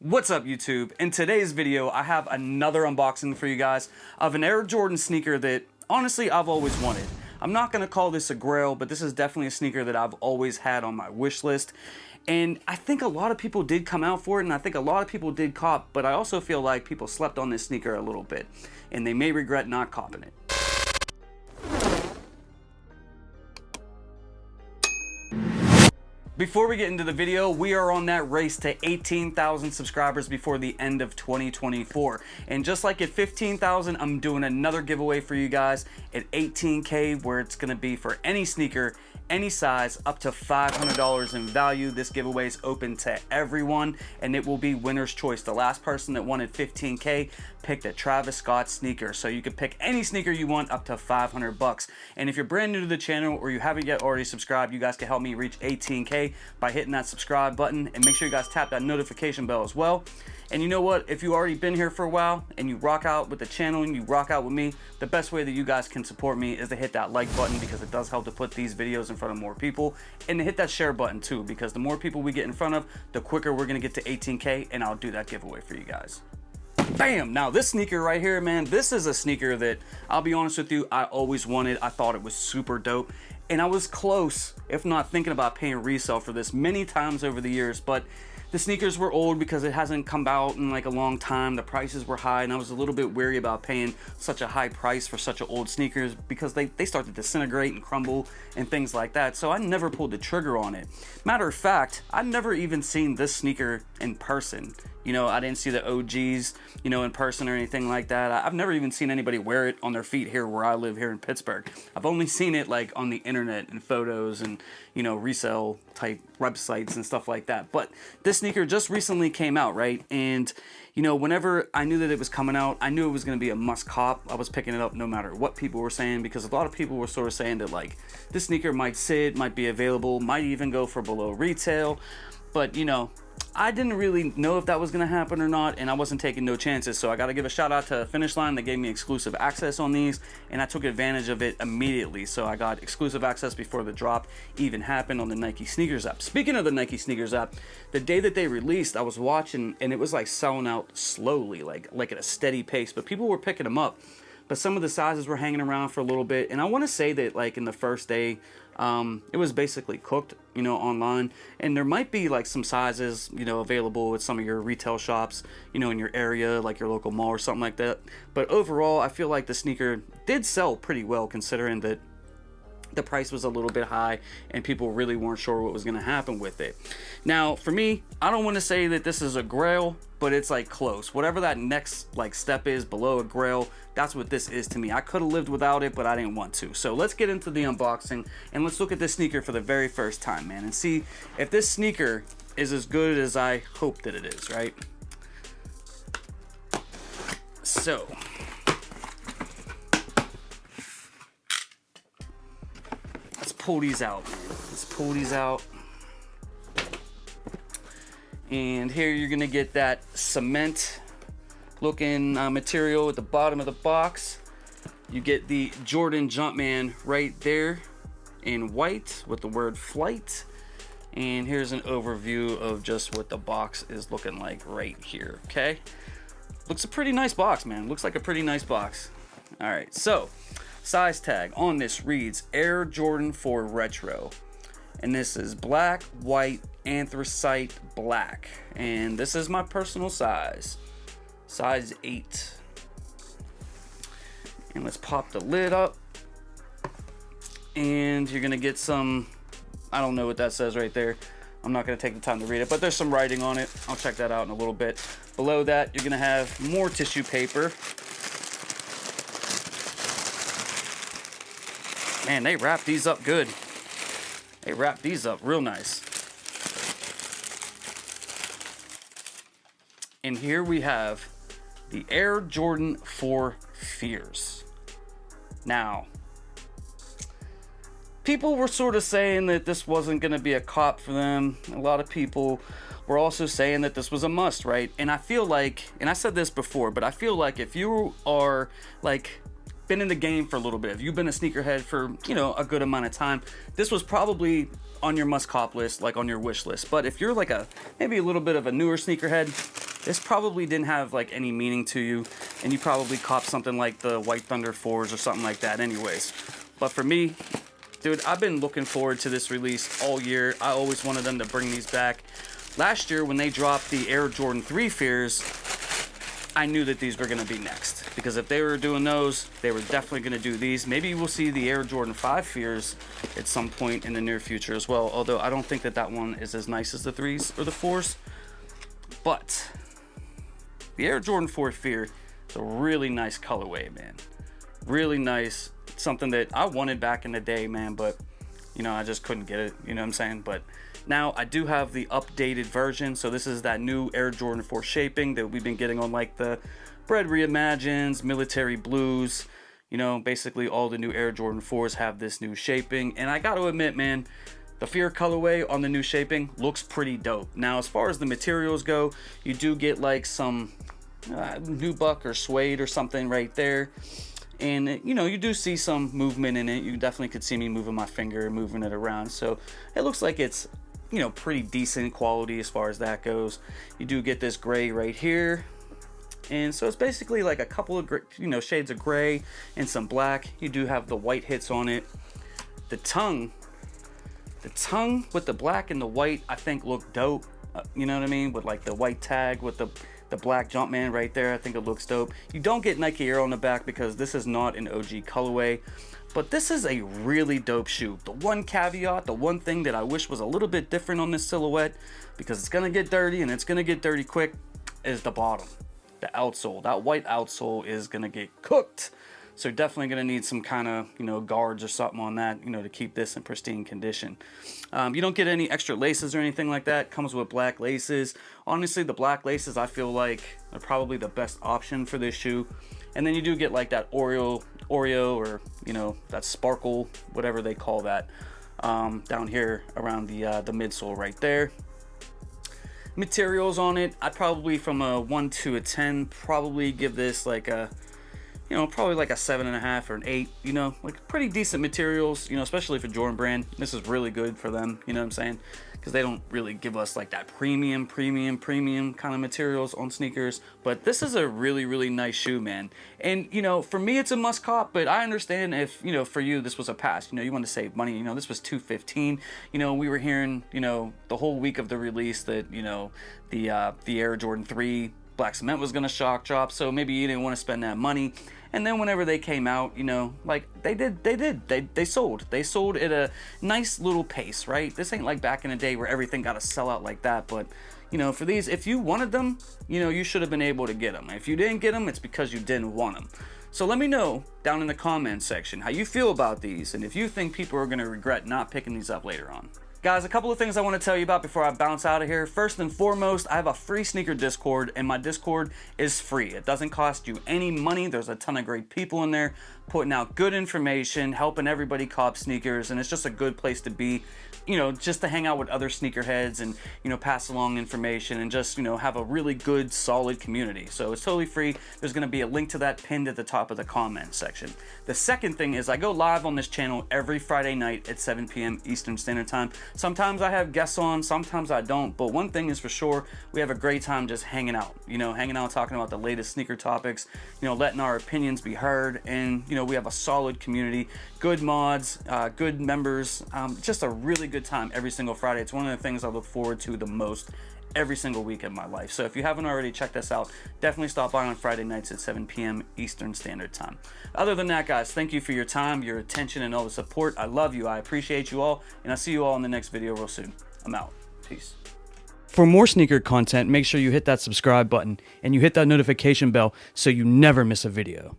What's up, YouTube? In today's video, I have another unboxing for you guys of an Air Jordan sneaker that honestly I've always wanted. I'm not gonna call this a grail, but this is definitely a sneaker that I've always had on my wish list. And I think a lot of people did come out for it, and I think a lot of people did cop, but I also feel like people slept on this sneaker a little bit, and they may regret not copping it. Before we get into the video, we are on that race to 18,000 subscribers before the end of 2024. And just like at 15,000, I'm doing another giveaway for you guys at 18K, where it's gonna be for any sneaker, any size, up to $500 in value. This giveaway is open to everyone, and it will be winner's choice. The last person that wanted 15K picked a Travis Scott sneaker. So you can pick any sneaker you want up to 500 bucks. And if you're brand new to the channel or you haven't yet already subscribed, you guys can help me reach 18K by hitting that subscribe button, and make sure you guys tap that notification bell as well. And you know what, if you've already been here for a while and you rock out with the channel and you rock out with me, the best way that you guys can support me is to hit that like button, because it does help to put these videos in front of more people, and to hit that share button too, because the more people we get in front of, the quicker we're gonna get to 18K, and I'll do that giveaway for you guys. Bam! Now this sneaker right here, man, this is a sneaker that, I'll be honest with you, I always wanted. I thought it was super dope, and I was close, if not thinking about paying resale for this many times over the years, but the sneakers were old because it hasn't come out in like a long time. The prices were high, and I was a little bit wary about paying such a high price for such an old sneakers, because they start to disintegrate and crumble and things like that. So I never pulled the trigger on it. Matter of fact, I've never even seen this sneaker in person. You know, I didn't see the OGs, you know, in person or anything like that. I've never even seen anybody wear it on their feet here where I live here in Pittsburgh. I've only seen it like on the internet and photos and, you know, resale type websites and stuff like that. But this sneaker just recently came out, right? And, you know, whenever I knew that it was coming out, I knew it was going to be a must cop. I was picking it up no matter what people were saying, because a lot of people were sort of saying that like this sneaker might sit, might be available, might even go for below retail. But, you know, I didn't really know if that was going to happen or not, and I wasn't taking no chances. So I got to give a shout out to Finish Line. They gave me exclusive access on these, and I took advantage of it immediately. So I got exclusive access before the drop even happened on the Nike Sneakers app. Speaking of the Nike Sneakers app, the day that they released, I was watching, and it was like selling out slowly, like at a steady pace, but people were picking them up. But some of the sizes were hanging around for a little bit, and I want to say that like in the first day, it was basically cooked, you know, online, and there might be like some sizes, you know, available at some of your retail shops, you know, in your area, like your local mall or something like that. But overall, I feel like the sneaker did sell pretty well, considering that the price was a little bit high and people really weren't sure what was going to happen with it. Now, for me, I don't want to say that this is a grail, but it's like close. Whatever that next like step is below a grail, that's what this is to me. I could have lived without it, but I didn't want to. So let's get into the unboxing, and let's look at this sneaker for the very first time, man, and see if this sneaker is as good as I hope that it is, right? So let's pull these out, man. Let's pull these out. And here you're gonna get that cement looking material at the bottom of the box. You get the Jordan Jumpman right there in white with the word flight. And here's an overview of just what the box is looking like right here, okay? Looks a pretty nice box, man. Looks like a pretty nice box. All right, so size tag on this reads Air Jordan 4 Retro. And this is black, white, anthracite black. And this is my personal size 8. And let's pop the lid up. And you're gonna get some, I don't know what that says right there. I'm not gonna take the time to read it, but there's some writing on it. I'll check that out in a little bit. Below that, you're gonna have more tissue paper. Man, they wrap these up good. They wrap these up real nice. And here we have the Air Jordan 4 Fears. Now, people were sort of saying that this wasn't going to be a cop for them. A lot of people were also saying that this was a must, right? And I feel like, and I said this before, but I feel like if you are like been in the game for a little bit, if you've been a sneakerhead for, you know, a good amount of time, this was probably on your must cop list, like on your wish list. But if you're like maybe a little bit of a newer sneakerhead, this probably didn't have like any meaning to you, and you probably copped something like the White Thunder 4s or something like that anyways. But for me, dude, I've been looking forward to this release all year. I always wanted them to bring these back. Last year when they dropped the Air Jordan 3 Fears, I knew that these were going to be next, because if they were doing those, they were definitely going to do these. Maybe we'll see the Air Jordan 5 Fears at some point in the near future as well, although I don't think that that one is as nice as the 3s or the 4s. But the Air Jordan 4 Fear is a really nice colorway, man. Really nice. Something that I wanted back in the day, man, but you know, I just couldn't get it, you know what I'm saying? But now I do have the updated version. So this is that new Air Jordan 4 shaping that we've been getting on like the Bread Reimagines, Military Blues. You know, basically all the new Air Jordan 4s have this new shaping. And I got to admit, man, the Fear colorway on the new shaping looks pretty dope. Now, as far as the materials go, you do get like some nubuck or suede or something right there. And you know, you do see some movement in it. You definitely could see me moving my finger, moving it around. So it looks like it's, you know, pretty decent quality as far as that goes. You do get this gray right here. And so it's basically like a couple of, you know, shades of gray and some black. You do have the white hits on it. The tongue with the black and the white, I think look dope. You know what I mean? With like the white tag with the black Jumpman right there. I think it looks dope. You don't get Nike Air on the back because this is not an OG colorway, but this is a really dope shoe. The one caveat, the one thing that I wish was a little bit different on this silhouette, because it's gonna get dirty and it's gonna get dirty quick, is the bottom. The outsole. That white outsole is gonna get cooked. So definitely gonna need some kind of, you know, guards or something on that, you know, to keep this in pristine condition. You don't get any extra laces or anything like that. Comes with black laces. Honestly, the black laces I feel like are probably the best option for this shoe. And then you do get like that Oreo or, you know, that sparkle, whatever they call that, down here around the midsole right there. Materials on it, I'd probably, from a 1 to a 10, probably give this like a, you know, probably like a 7.5 or an 8, you know, like pretty decent materials, you know, especially for Jordan Brand. This is really good for them, you know what I'm saying? Because they don't really give us like that premium kind of materials on sneakers. But this is a really, really nice shoe, man. And, you know, for me, it's a must cop, but I understand if, you know, for you, this was a pass. You know, you want to save money. You know, this was $215. You know, we were hearing, you know, the whole week of the release that, you know, the Air Jordan 3 Black Cement was going to shock drop. So maybe you didn't want to spend that money. And then whenever they came out, you know, like they sold at a nice little pace, right? This ain't like back in the day where everything got to sell out like that. But, you know, for these, if you wanted them, you know, you should have been able to get them. If you didn't get them, it's because you didn't want them. So let me know down in the comments section how you feel about these, and if you think people are going to regret not picking these up later on. Guys, a couple of things I want to tell you about before I bounce out of here. First and foremost, I have a free sneaker Discord, and my Discord is free. It doesn't cost you any money. There's a ton of great people in there putting out good information, helping everybody cop sneakers, and it's just a good place to be, you know, just to hang out with other sneakerheads and, you know, pass along information and just, you know, have a really good, solid community. So it's totally free. There's going to be a link to that pinned at the top of the comment section. The second thing is I go live on this channel every Friday night at 7 p.m. Eastern Standard Time. Sometimes I have guests on, sometimes I don't, but one thing is for sure, we have a great time just hanging out, you know, talking about the latest sneaker topics, you know, letting our opinions be heard, and, you know, we have a solid community, good mods, good members, just a really good time every single Friday. It's one of the things I look forward to the most every single week of my life. So if you haven't already checked this out, definitely stop by on Friday nights at 7 p.m. Eastern Standard Time. Other than that, guys, thank you for your time, your attention, and all the support. I love you. I appreciate you all, and I'll see you all in the next video real soon. I'm out. Peace. For more sneaker content, make sure you hit that subscribe button and you hit that notification bell so you never miss a video.